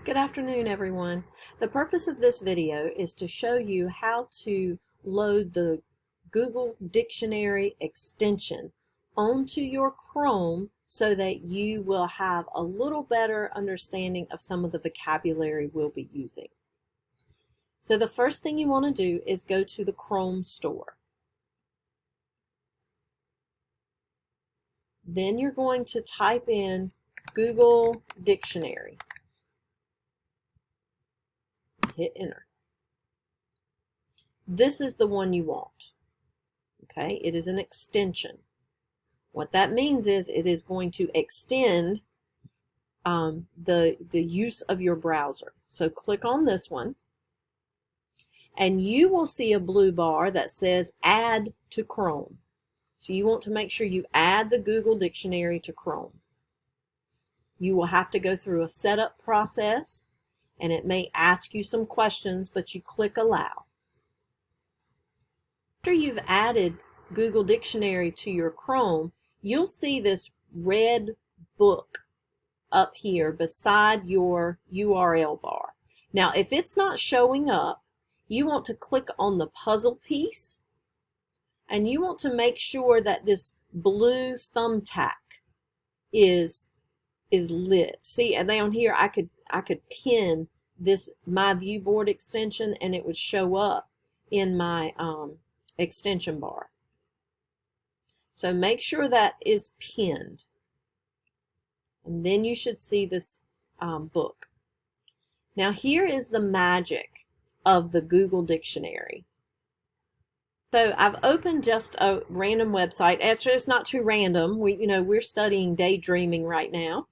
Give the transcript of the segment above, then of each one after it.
Good afternoon, everyone. The purpose of this video is to show you how to load the Google Dictionary extension onto your Chrome so that you will have a little better understanding of some of the vocabulary we'll be using. So the first thing you want to do is go to the Chrome store. Then you're going to type in Google Dictionary. Hit enter. This is the one you want. Okay, it is an extension. What that means is it is going to extend the use of your browser. So click on this one and you will see a blue bar that says Add to Chrome. So you want to make sure you add the Google Dictionary to Chrome. You will have to go through a setup process, and it may ask you some questions, but you click Allow. After you've added Google Dictionary to your Chrome, you'll see this red book up here beside your URL bar. Now, if it's not showing up, you want to click on the puzzle piece, and you want to make sure that this blue thumbtack is lit. See, and down here I could pin this My Viewboard extension and it would show up in my extension bar. So make sure that is pinned, and then you should see this book. Now here is the magic of the Google Dictionary. So I've opened just a random website. Actually, it's not too random. We're studying daydreaming right now.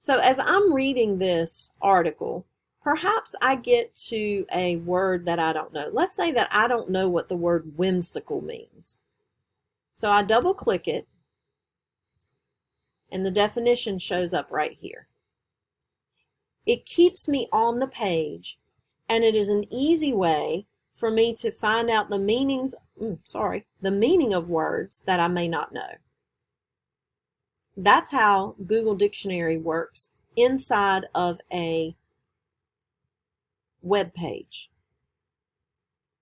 So as I'm reading this article, perhaps I get to a word that I don't know. Let's say that I don't know what the word whimsical means. So I double click it, and the definition shows up right here. It keeps me on the page, and it is an easy way for me to find out the meaning of words that I may not know. That's how Google Dictionary works inside of a web page.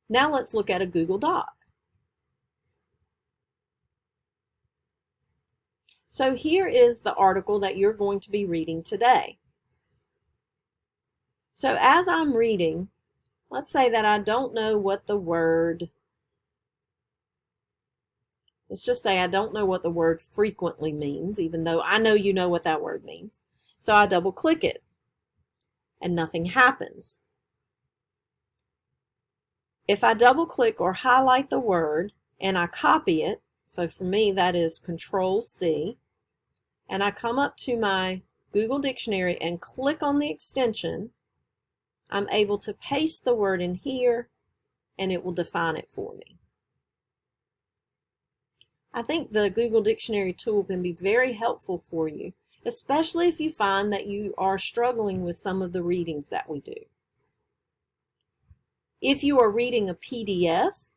Now let's look at a Google Doc. So here is the article that you're going to be reading today. So as I'm reading, let's say that I don't know what the word, let's just say I don't know what the word frequently means, even though I know you know what that word means. So I double click it and nothing happens. If I double click or highlight the word and I copy it, so for me that is Control-C, and I come up to my Google Dictionary and click on the extension, I'm able to paste the word in here and it will define it for me. I think the Google Dictionary tool can be very helpful for you, especially if you find that you are struggling with some of the readings that we do. If you are reading a PDF,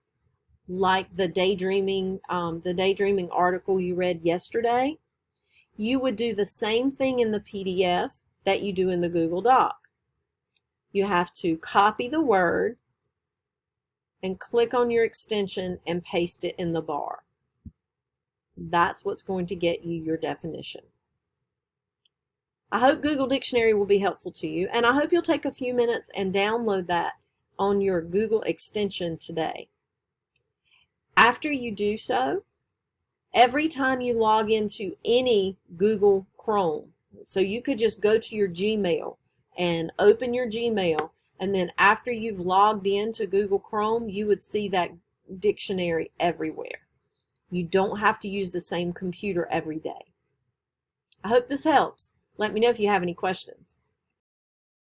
like the daydreaming article you read yesterday, you would do the same thing in the PDF that you do in the Google Doc. You have to copy the word and click on your extension and paste it in the bar. That's what's going to get you your definition. I hope Google Dictionary will be helpful to you, and I hope you'll take a few minutes and download that on your Google extension today. After you do so, every time you log into any Google Chrome, so you could just go to your Gmail and open your Gmail, and then after you've logged into Google Chrome, you would see that dictionary everywhere. You don't have to use the same computer every day. I hope this helps. Let me know if you have any questions.